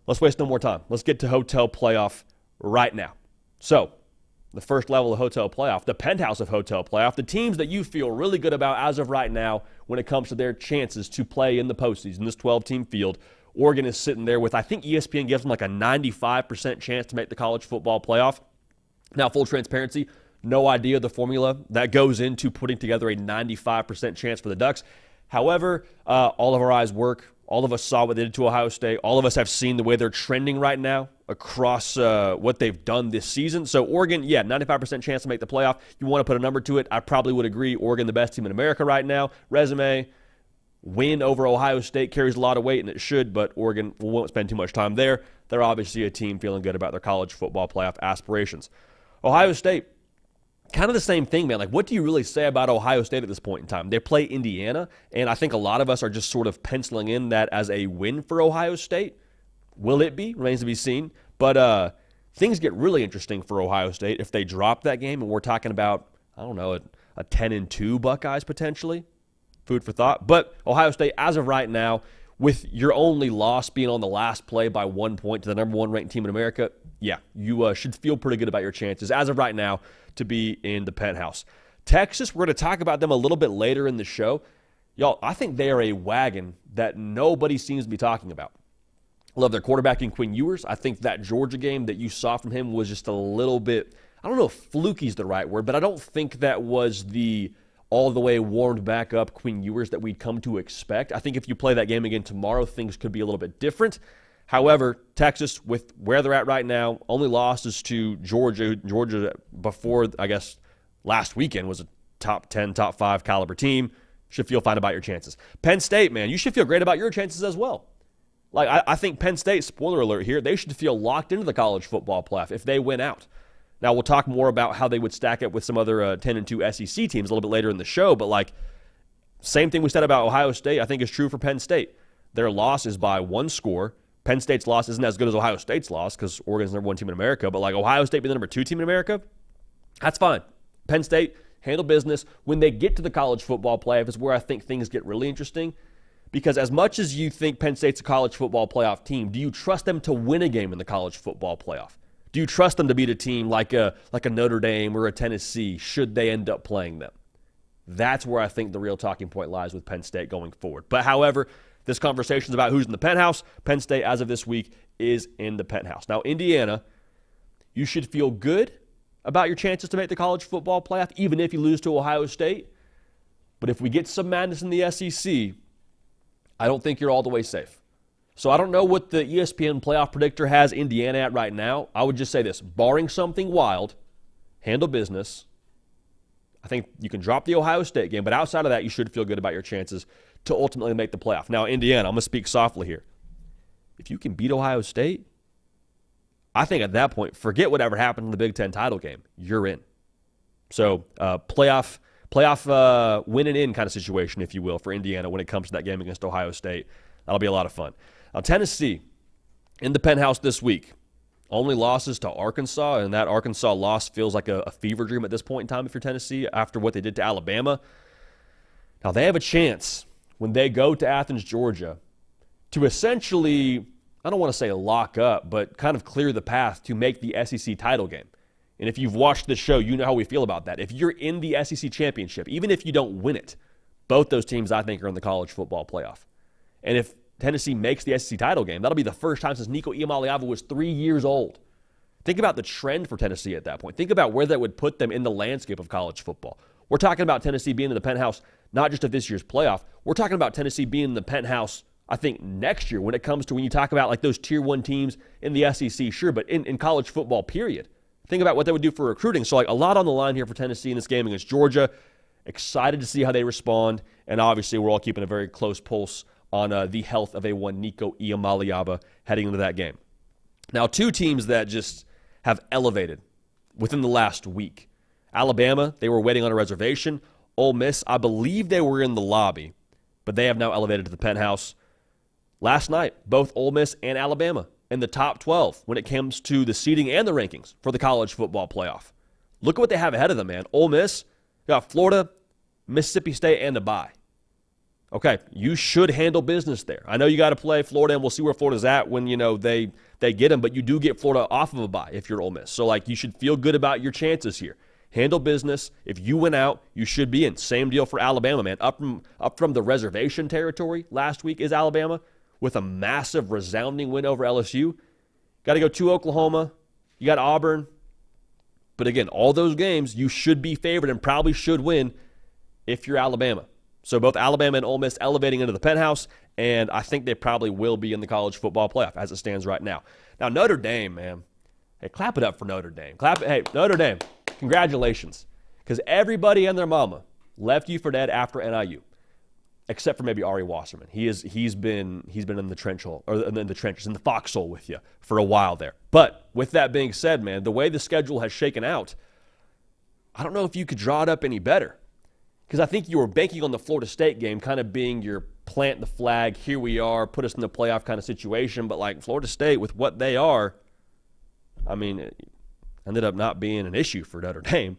let's waste no more time. Let's get to hotel playoff right now. So, the first level of hotel playoff, the penthouse of hotel playoff, the teams that you feel really good about as of right now when it comes to their chances to play in the postseason, this 12-team field. Oregon is sitting there with, I think ESPN gives them like a 95% chance to make the college football playoff. Now, full transparency, no idea the formula that goes into putting together a 95% chance for the Ducks. However, all of our eyes work. All of us saw what they did to Ohio State. All of us have seen the way they're trending right now across what they've done this season. So Oregon, 95% chance to make the playoff. You want to put a number to it, I probably would agree. Oregon, the best team in America right now. Resume, win over Ohio State carries a lot of weight, and it should, but Oregon, we won't spend too much time there. They're obviously a team feeling good about their college football playoff aspirations. Ohio State, kind of the same thing, man. Like, what do you really say about Ohio State at this point in time? They play Indiana, and I think a lot of us are just sort of penciling in that as a win for Ohio State. Will it be? Remains to be seen. But things get really interesting for Ohio State if they drop that game, and we're talking about, I don't know, a 10-2 Buckeyes potentially. Food for thought. But Ohio State, as of right now, with your only loss being on the last play by 1 point to the number one ranked team in America, you should feel pretty good about your chances, as of right now, to be in the penthouse. Texas, we're going to talk about them a little bit later in the show. Y'all, I think they are a wagon that nobody seems to be talking about. I love their quarterback in Quinn Ewers. I think that Georgia game that you saw from him was just a little bit, I don't know if fluky is the right word, but I don't think that was the all the way warmed back up Quinn Ewers that we'd come to expect. I think if you play that game again tomorrow, things could be a little bit different. However, Texas, with where they're at right now, only losses to Georgia. Georgia, before, I guess, last weekend was a top 10, top 5 caliber team. Should feel fine about your chances. Penn State, man, you should feel great about your chances as well. Like, I think Penn State, spoiler alert here, they should feel locked into the college football playoff if they win out. Now, we'll talk more about how they would stack up with some other 10-2 SEC teams a little bit later in the show, but like, same thing we said about Ohio State, I think is true for Penn State. Their loss is by 1 score. Penn State's loss isn't as good as Ohio State's loss because Oregon's the number 1 team in America, but like Ohio State being the number 2 team in America, that's fine. Penn State, handle business. When they get to the college football playoff is where I think things get really interesting, because as much as you think Penn State's a college football playoff team, do you trust them to win a game in the college football playoff? Do you trust them to beat a team like a Notre Dame or a Tennessee should they end up playing them? That's where I think the real talking point lies with Penn State going forward. But however, this conversation is about who's in the penthouse. Penn State, as of this week, is in the penthouse. Now, Indiana, you should feel good about your chances to make the college football playoff, even if you lose to Ohio State. But if we get some madness in the SEC, I don't think you're all the way safe. So I don't know what the ESPN playoff predictor has Indiana at right now. I would just say this, barring something wild, handle business. I think you can drop the Ohio State game, but outside of that, you should feel good about your chances to ultimately make the playoff. Now, Indiana, I'm going to speak softly here. If you can beat Ohio State, I think at that point, forget whatever happened in the Big Ten title game. You're in. So playoff win and in kind of situation, if you will, for Indiana when it comes to that game against Ohio State. That'll be a lot of fun. Now, Tennessee, in the penthouse this week, only losses to Arkansas, and that Arkansas loss feels like a fever dream at this point in time if you're Tennessee after what they did to Alabama. Now, they have a chance when they go to Athens, Georgia, to essentially, I don't want to say lock up, but kind of clear the path to make the SEC title game. And if you've watched this show, you know how we feel about that. If you're in the SEC championship, even if you don't win it, both those teams, I think, are in the college football playoff. And if Tennessee makes the SEC title game, that'll be the first time since Nico Iamaleava was 3 years old. Think about the trend for Tennessee at that point. Think about where that would put them in the landscape of college football. We're talking about Tennessee being in the penthouse, not just of this year's playoff. We're talking about Tennessee being in the penthouse, I think, next year when it comes to when you talk about like those Tier 1 teams in the SEC, sure, but in college football, period. Think about what they would do for recruiting. So like a lot on the line here for Tennessee in this game against Georgia. Excited to see how they respond. And obviously we're all keeping a very close pulse on the health of one Nico Iamaleava heading into that game. Now, 2 teams that just have elevated within the last week. Alabama, they were waiting on a reservation. Ole Miss, I believe they were in the lobby, but they have now elevated to the penthouse. Last night, both Ole Miss and Alabama in the top 12 when it comes to the seeding and the rankings for the college football playoff. Look at what they have ahead of them, man. Ole Miss got Florida, Mississippi State, and a bye. Okay, you should handle business there. I know you got to play Florida, and we'll see where Florida's at when, they get them, but you do get Florida off of a bye if you're Ole Miss. So, you should feel good about your chances here. Handle business. If you win out, you should be in. Same deal for Alabama, man. Up from the reservation territory last week is Alabama with a massive, resounding win over LSU. Got to go to Oklahoma. You got Auburn. But again, all those games, you should be favored and probably should win if you're Alabama. So both Alabama and Ole Miss elevating into the penthouse, and I think they probably will be in the college football playoff as it stands right now. Now, Notre Dame, man. Hey, clap it up for Notre Dame. Hey, Notre Dame, congratulations. Because everybody and their mama left you for dead after NIU, except for maybe Ari Wasserman. He's been in the trenches, in the foxhole with you for a while there. But with that being said, man, the way the schedule has shaken out, I don't know if you could draw it up any better. Because I think you were banking on the Florida State game kind of being your plant the flag, here we are, put us in the playoff kind of situation. But Florida State, with what they are, it ended up not being an issue for Notre Dame.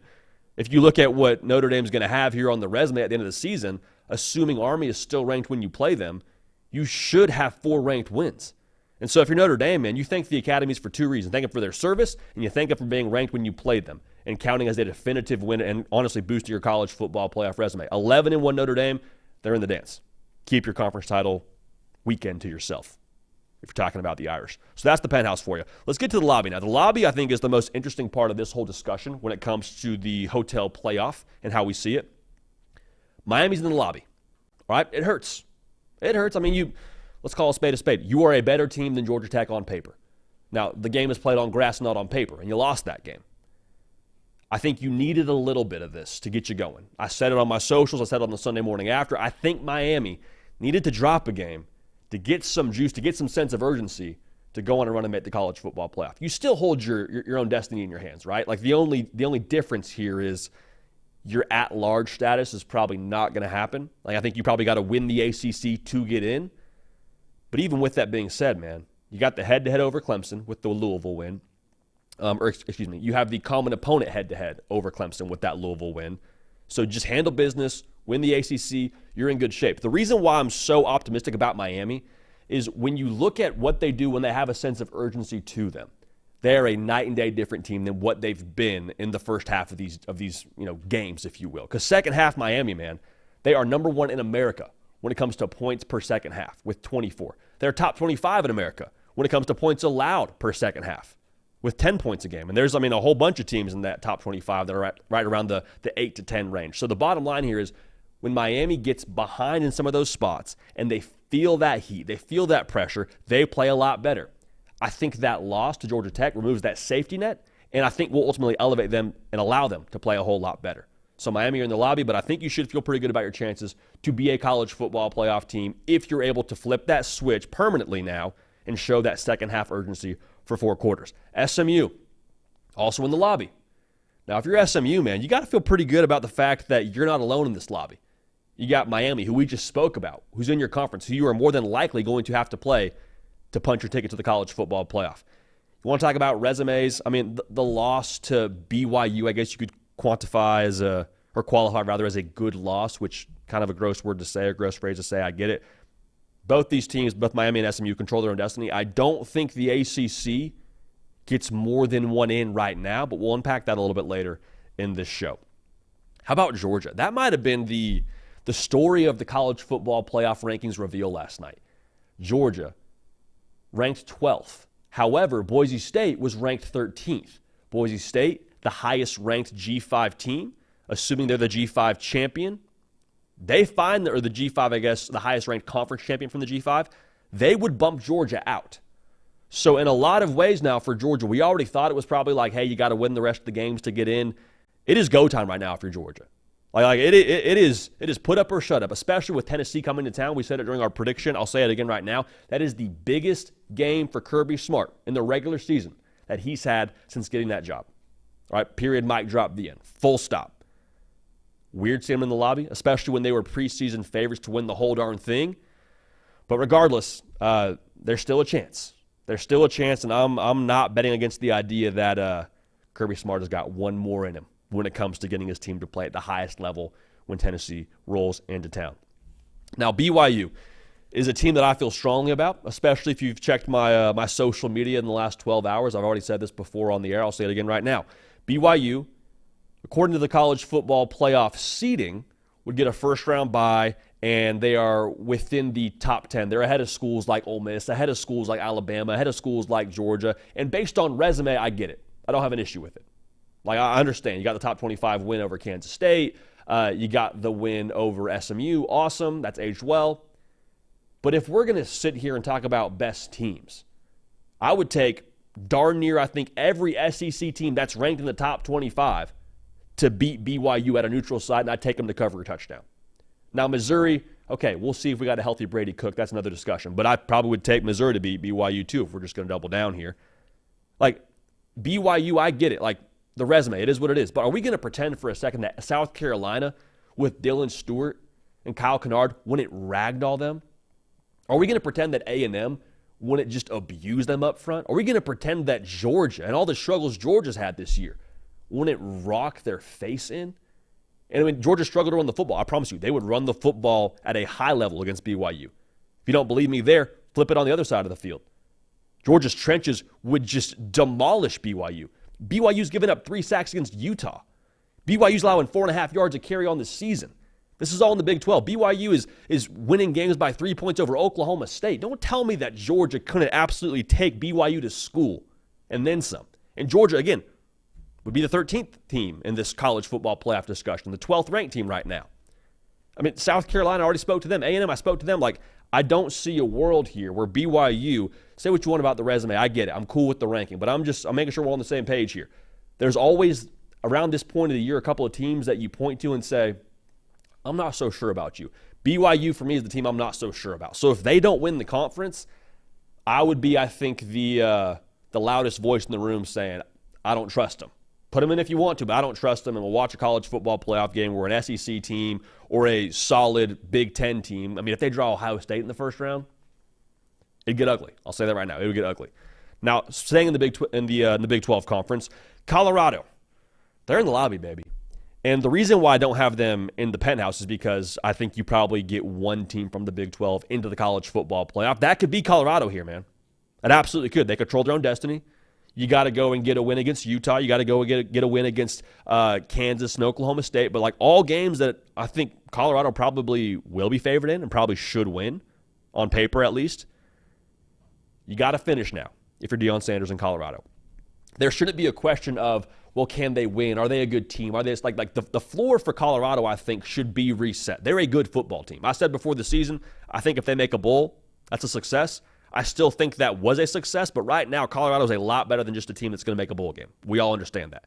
If you look at what Notre Dame's going to have here on the resume at the end of the season, assuming Army is still ranked when you play them, you should have 4 ranked wins. And so if you're Notre Dame, man, you thank the academies for 2 reasons. Thank them for their service, and you thank them for being ranked when you played them and counting as a definitive win and honestly boosting your college football playoff resume. 11-1 Notre Dame, they're in the dance. Keep your conference title weekend to yourself if you're talking about the Irish. So that's the penthouse for you. Let's get to the lobby now. The lobby, I think, is the most interesting part of this whole discussion when it comes to the hotel playoff and how we see it. Miami's in the lobby. All right? It hurts. It hurts. Let's call a spade a spade. You are a better team than Georgia Tech on paper. Now, the game is played on grass, not on paper, and you lost that game. I think you needed a little bit of this to get you going. I said it on my socials. I said it on the Sunday morning after. I think Miami needed to drop a game to get some juice, to get some sense of urgency to go on and run and make the college football playoff. You still hold your own destiny in your hands, right? The only difference here is your at-large status is probably not going to happen. I think you probably got to win the ACC to get in. But even with that being said, man, you got the head-to-head over Clemson with the Louisville win. You have the common opponent head-to-head over Clemson with that Louisville win. So just handle business, win the ACC, you're in good shape. The reason why I'm so optimistic about Miami is when you look at what they do when they have a sense of urgency to them. They're a night and day different team than what they've been in the first half of these games, if you will. Because second half Miami, man, they are number 1 in America when it comes to points per second half with 24. They're top 25 in America when it comes to points allowed per second half with 10 points a game. And there's, a whole bunch of teams in that top 25 that are right around the 8 to 10 range. So the bottom line here is when Miami gets behind in some of those spots and they feel that heat, they feel that pressure, they play a lot better. I think that loss to Georgia Tech removes that safety net, and I think will ultimately elevate them and allow them to play a whole lot better. So Miami are in the lobby, but I think you should feel pretty good about your chances to be a college football playoff team if you're able to flip that switch permanently now and show that second half urgency for 4 quarters. SMU, also in the lobby. Now, if you're SMU, man, you got to feel pretty good about the fact that you're not alone in this lobby. You got Miami, who we just spoke about, who's in your conference, who you are more than likely going to have to play to punch your ticket to the college football playoff. You want to talk about resumes? The loss to BYU, I guess you could qualify as a good loss, which kind of a gross word to say, a gross phrase to say. I get it. Both these teams, both Miami and SMU, control their own destiny. I don't think the ACC gets more than one in right now, but we'll unpack that a little bit later in this show. How about Georgia? That might have been the story of the college football playoff rankings reveal last night. Georgia ranked 12th. However, Boise State was ranked 13th. Boise State, the highest ranked G5 team, assuming they're the G5 champion. They find or the G5, I guess, the highest ranked conference champion from the G5. They would bump Georgia out. So in a lot of ways now for Georgia, we already thought it was probably hey, you got to win the rest of the games to get in. It is go time right now if you're Georgia. It is put up or shut up, especially with Tennessee coming to town. We said it during our prediction. I'll say it again right now. That is the biggest game for Kirby Smart in the regular season that he's had since getting that job. All right, period, mic drop, the end. Full stop. Weird seeing them in the lobby, especially when they were preseason favorites to win the whole darn thing. But regardless, there's still a chance. There's still a chance, and I'm not betting against the idea that Kirby Smart has got one more in him when it comes to getting his team to play at the highest level when Tennessee rolls into town. Now, BYU is a team that I feel strongly about, especially if you've checked my social media in the last 12 hours. I've already said this before on the air. I'll say it again right now. BYU, according to the college football playoff seeding, would get a first-round bye, and they are within the top 10. They're ahead of schools like Ole Miss, ahead of schools like Alabama, ahead of schools like Georgia. And based on resume, I get it. I don't have an issue with it. Like, I understand. You got the top 25 win over Kansas State. You got the win over SMU. Awesome. That's aged well. But if we're going to sit here and talk about best teams, I would take darn near, I think, every SEC team that's ranked in the top 25 to beat BYU at a neutral site, and I'd take them to cover a touchdown. Now, Missouri, okay, we'll see if we got a healthy Brady Cook. That's another discussion. But I probably would take Missouri to beat BYU, too, if we're just going to double down here. Like, BYU, I get it. Like, the resume, it is what it is. But are we going to pretend for a second that South Carolina with Dylan Stewart and Kyle Kennard wouldn't ragdoll them? Are we going to pretend that A&M wouldn't just abuse them up front? Are we going to pretend that Georgia and all the struggles Georgia's had this year wouldn't rock their face in? And I mean, Georgia struggled to run the football. I promise you, they would run the football at a high level against BYU. If you don't believe me there, flip it on the other side of the field. Georgia's trenches would just demolish BYU. BYU's given up 3 sacks against Utah. BYU's allowing 4.5 yards a carry on the season. This is all in the Big 12. BYU is winning games by 3 points over Oklahoma State. Don't tell me that Georgia couldn't absolutely take BYU to school and then some. And Georgia, again, would be the 13th team in this college football playoff discussion, the 12th ranked team right now. I mean, South Carolina, I already spoke to them. A&M, I spoke to them. Like, I don't see a world here where BYU, say what you want about the resume, I get it. I'm cool with the ranking, but I'm making sure we're on the same page here. There's always, around this point of the year, a couple of teams that you point to and say, I'm not so sure about you. BYU, for me, is the team I'm not so sure about. So if they don't win the conference, I would be, I think, the loudest voice in the room saying, I don't trust them. Put them in if you want to, but I don't trust them, and we'll watch a college football playoff game where an SEC team or a solid Big Ten team, I mean, if they draw Ohio State in the first round, it'd get ugly. I'll say that right now. It would get ugly. Now, staying in the Big 12 conference, Colorado, they're in the lobby, baby. And the reason why I don't have them in the penthouse is because I think you probably get one team from the Big 12 into the college football playoff. That could be Colorado here, man. It absolutely could. They control their own destiny. You got to go and get a win against Utah. You got to go and get a win against Kansas and Oklahoma State. But like all games that I think Colorado probably will be favored in and probably should win, on paper at least, you got to finish now if you're Deion Sanders in Colorado. There shouldn't be a question of, well, can they win? Are they a good team? Are they like the floor for Colorado, I think, should be reset. They're a good football team. I said before the season, I think if they make a bowl, that's a success. I still think that was a success, but right now, Colorado's a lot better than just a team that's going to make a bowl game. We all understand that.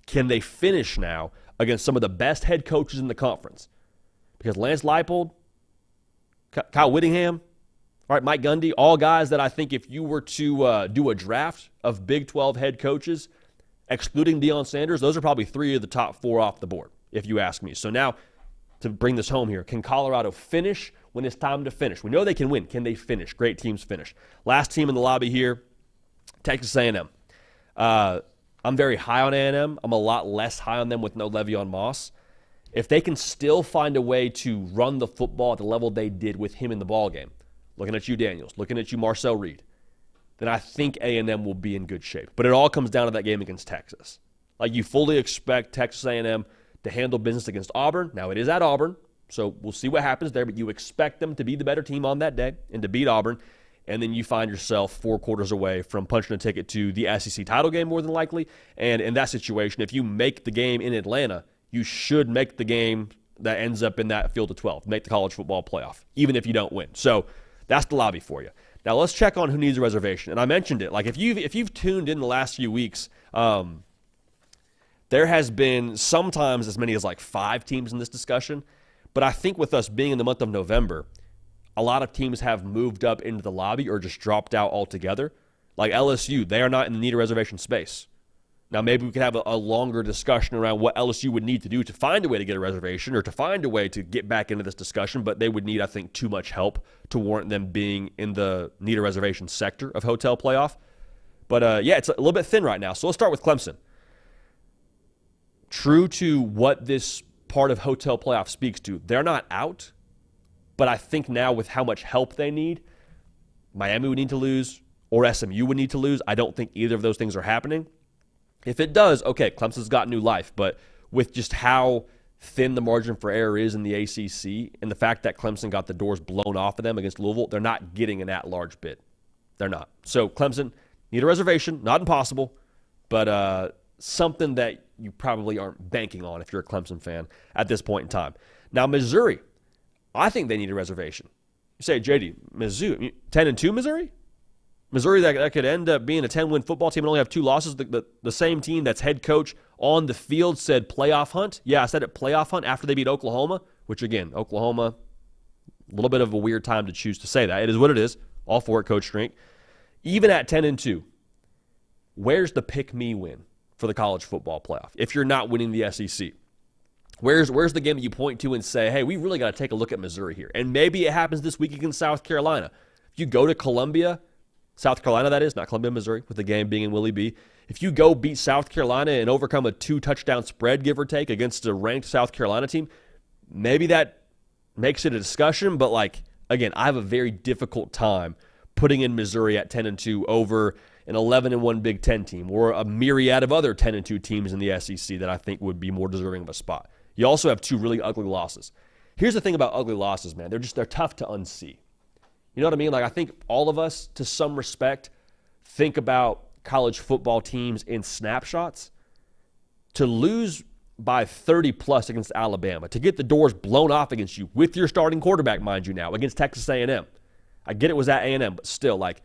Can they finish now against some of the best head coaches in the conference? Because Lance Leipold, Kyle Whittingham, all right, Mike Gundy, all guys that I think if you were to do a draft of Big 12 head coaches, excluding Deion Sanders, those are probably 3 of the top 4 off the board, if you ask me. So now, to bring this home here, can Colorado finish when it's time to finish? We know they can win. Can they finish? Great teams finish. Last team in the lobby here, Texas A&M. I'm very high on A&M. I'm a lot less high on them with no Le'Veon Moss. If they can still find a way to run the football at the level they did with him in the ballgame, looking at you, Daniels, looking at you, Marcel Reed, then I think A&M will be in good shape. But it all comes down to that game against Texas. Like, you fully expect Texas A&M to handle business against Auburn. Now, it is at Auburn, so we'll see what happens there, but you expect them to be the better team on that day and to beat Auburn, and then you find yourself 4 quarters away from punching a ticket to the SEC title game more than likely. And in that situation, if you make the game in Atlanta, you should make the game that ends up in that field of 12, make the college football playoff, even if you don't win. So that's the lobby for you. Now let's check on who needs a reservation. And I mentioned it. Like if you've tuned in the last few weeks, there has been sometimes as many as like 5 teams in this discussion. But I think with us being in the month of November, a lot of teams have moved up into the lobby or just dropped out altogether. Like LSU, they are not in the need a reservation space. Now, maybe we could have a longer discussion around what LSU would need to do to find a way to get a reservation or to find a way to get back into this discussion, but they would need, I think, too much help to warrant them being in the need a reservation sector of hotel playoff. But, yeah, it's a little bit thin right now. So let's start with Clemson. True to what this part of hotel playoff speaks to, they're not out, But I think now with how much help they need, Miami would need to lose or SMU would need to lose. I don't think either of those things are happening. If it does, okay, Clemson's got new life. But with just how thin the margin for error is in the ACC and the fact that Clemson got the doors blown off of them against Louisville, they're not getting an at-large bid. They're not. So Clemson need a reservation. Not impossible, but something that you probably aren't banking on if you're a Clemson fan at this point in time. Now, Missouri, I think they need a reservation. You say, JD, Mizzou, 10-2 Missouri? Missouri that could end up being a 10-win football team and only have 2 losses. The same team that's head coach on the field said playoff hunt. Yeah, I said it, playoff hunt, after they beat Oklahoma, which, again, Oklahoma, a little bit of a weird time to choose to say that. It is what it is. All for it, Coach Strink. Even at 10-2, where's the pick-me win for the college football playoff if you're not winning the SEC? Where's the game that you point to and say, hey, we really got to take a look at Missouri here? And maybe it happens this week against South Carolina. If you go to Columbia, South Carolina, that is, not Columbia, Missouri, with the game being in Willie B. If you go beat South Carolina and overcome a 2-touchdown spread, give or take, against a ranked South Carolina team, maybe that makes it a discussion. But, like, again, I have a very difficult time putting in Missouri at 10-2 over an 11-1 Big Ten team or a myriad of other 10-2 teams in the SEC that I think would be more deserving of a spot. You also have 2 really ugly losses. Here's the thing about ugly losses, man. They're tough to unsee. You know what I mean? Like, I think all of us, to some respect, think about college football teams in snapshots. To lose by 30-plus against Alabama, to get the doors blown off against you with your starting quarterback, mind you now, against Texas A&M. I get it was at A&M, but still, like,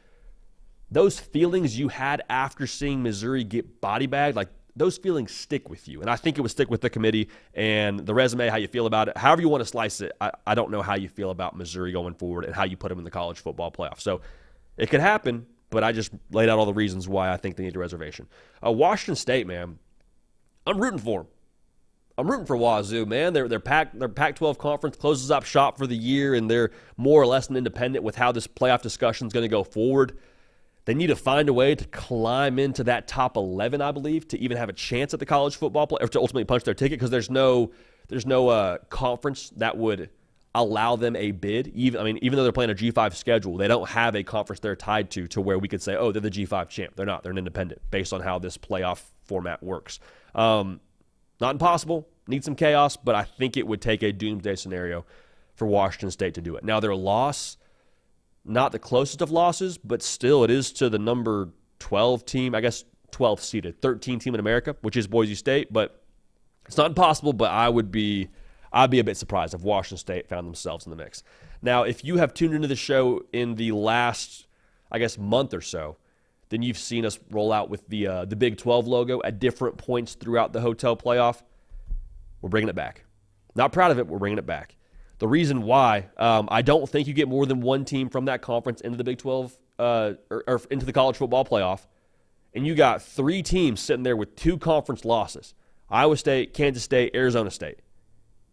those feelings you had after seeing Missouri get body bagged, like, those feelings stick with you. And I think it would stick with the committee and the resume, how you feel about it. However you want to slice it, I don't know how you feel about Missouri going forward and how you put them in the college football playoff. So it could happen, but I just laid out all the reasons why I think they need a reservation. Washington State, man, I'm rooting for them. I'm rooting for Wazoo, man. Their Pac-12 conference closes up shop for the year, and they're more or less an independent with how this playoff discussion is going to go forward. They need to find a way to climb into that top 11, I believe, to even have a chance at the college football play, or to ultimately punch their ticket, because there's no conference that would allow them a bid. Even though they're playing a G5 schedule, they don't have a conference they're tied to where we could say, oh, they're the G5 champ. They're not. They're an independent based on how this playoff format works. Not impossible. Need some chaos, but I think it would take a doomsday scenario for Washington State to do it. Now, their loss, not the closest of losses, but still it is to the number 12 team, I guess 12th seeded, 13 team in America, which is Boise State. But it's not impossible, but I'd be a bit surprised if Washington State found themselves in the mix. Now, if you have tuned into the show in the last, I guess, month or so, then you've seen us roll out with the Big 12 logo at different points throughout the hotel playoff. We're bringing it back. Not proud of it, we're bringing it back. The reason why, I don't think you get more than one team from that conference into the Big 12 or into the college football playoff, and you got 3 teams sitting there with 2 conference losses: Iowa State, Kansas State, Arizona State.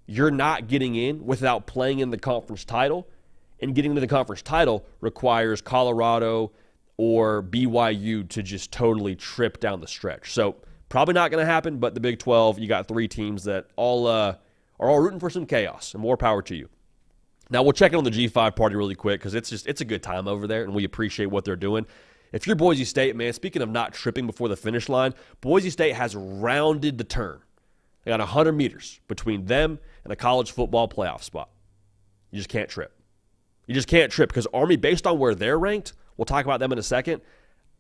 You're not getting in without playing in the conference title, and getting into the conference title requires Colorado or BYU to just totally trip down the stretch. So probably not going to happen, but the Big 12, you got 3 teams that are all rooting for some chaos, and more power to you. Now, we'll check in on the G5 party really quick because it's a good time over there, and we appreciate what they're doing. If you're Boise State, man, speaking of not tripping before the finish line, Boise State has rounded the turn. They got 100 meters between them and a college football playoff spot. You just can't trip. You just can't trip because Army, based on where they're ranked, we'll talk about them in a second,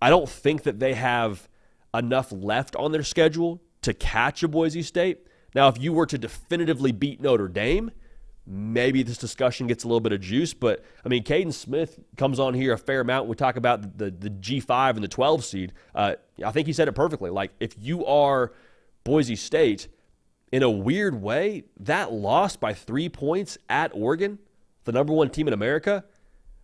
I don't think that they have enough left on their schedule to catch a Boise State. Now, if you were to definitively beat Notre Dame, maybe this discussion gets a little bit of juice. But, I mean, Caden Smith comes on here a fair amount. We talk about the G5 and the 12 seed. I think he said it perfectly. Like, if you are Boise State, in a weird way, that loss by 3 points at Oregon, the number 1 team in America,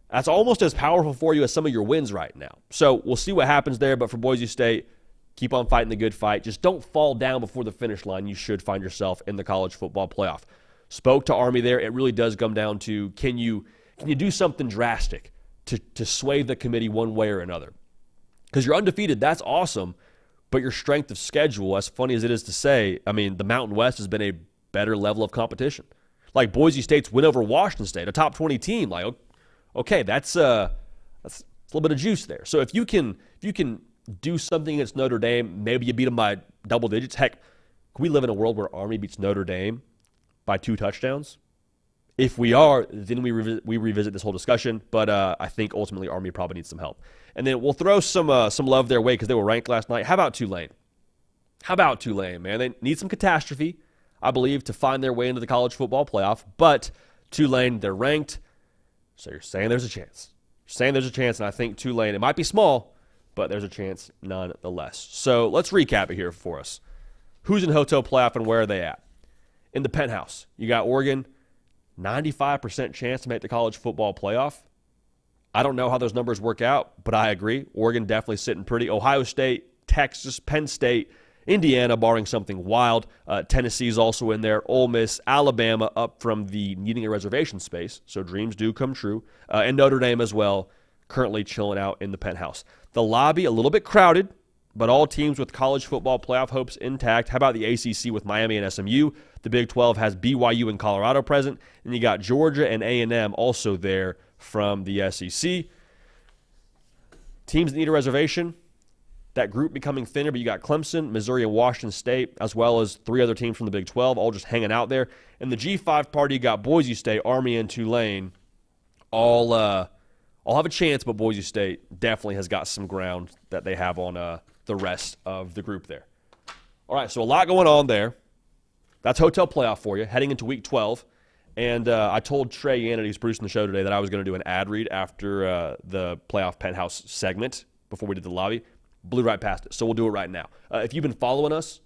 that's almost as powerful for you as some of your wins right now. So we'll see what happens there. But for Boise State, keep on fighting the good fight. Just don't fall down before the finish line. You should find yourself in the college football playoff. Spoke to Army there. It really does come down to, can you do something drastic to sway the committee one way or another? Because you're undefeated, that's awesome, but your strength of schedule, as funny as it is to say, I mean, the Mountain West has been a better level of competition. Like Boise State's win over Washington State, a top 20 team. Like, okay, that's a little bit of juice there. So if you can do something against Notre Dame, maybe you beat them by double digits. Heck, can we live in a world where Army beats Notre Dame by 2 touchdowns? If we are, then we revisit this whole discussion. But I think ultimately Army probably needs some help. And then we'll throw some love their way because they were ranked last night. How about Tulane? Man? They need some catastrophe, I believe, to find their way into the college football playoff. But Tulane, they're ranked. So you're saying there's a chance. And I think Tulane, it might be small, but there's a chance nonetheless. So let's recap it here for us. Who's in hotel playoff and where are they at? In the penthouse, you got Oregon, 95% chance to make the college football playoff. I don't know how those numbers work out, but I agree. Oregon definitely sitting pretty. Ohio State, Texas, Penn State, Indiana, barring something wild. Tennessee's also in there. Ole Miss, Alabama up from the needing a reservation space, so dreams do come true. And Notre Dame as well, currently chilling out in the penthouse. The lobby, a little bit crowded, but all teams with college football playoff hopes intact. How about the ACC with Miami and SMU? The Big 12 has BYU and Colorado present, and you got Georgia and A&M also there from the SEC. Teams that need a reservation, that group becoming thinner, but you got Clemson, Missouri, and Washington State, as well as 3 other teams from the Big 12, all just hanging out there. In the G5 party, you got Boise State, Army, and Tulane, all have a chance, but Boise State definitely has got some ground that they have on the rest of the group there. All right, so a lot going on there. That's hotel playoff for you, heading into Week 12. And I told Trey Yannity, who's producing the show today, that I was going to do an ad read after the playoff penthouse segment before we did the lobby. Blew right past it, so we'll do it right now. If you've been following us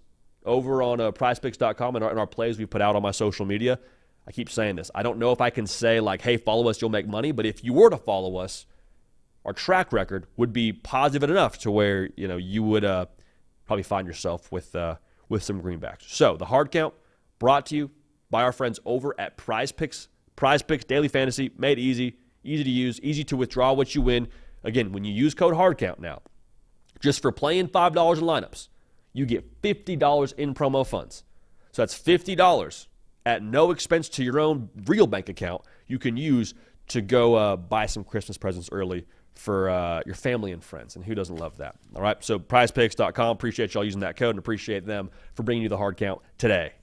over on prizepicks.com and our plays we put out on my social media, I keep saying this. I don't know if I can say, like, hey, follow us, you'll make money. But if you were to follow us, our track record would be positive enough to where, you would probably find yourself with some greenbacks. So the hard count brought to you by our friends over at Prize Picks. Prize Picks Daily Fantasy, made easy to use, easy to withdraw what you win. Again, when you use code HARDCOUNT now, just for playing $5 in lineups, you get $50 in promo funds. So that's $50 at no expense to your own real bank account you can use to go buy some Christmas presents early for your family and friends. And who doesn't love that? All right, so prizepicks.com. Appreciate y'all using that code and appreciate them for bringing you the hard count today.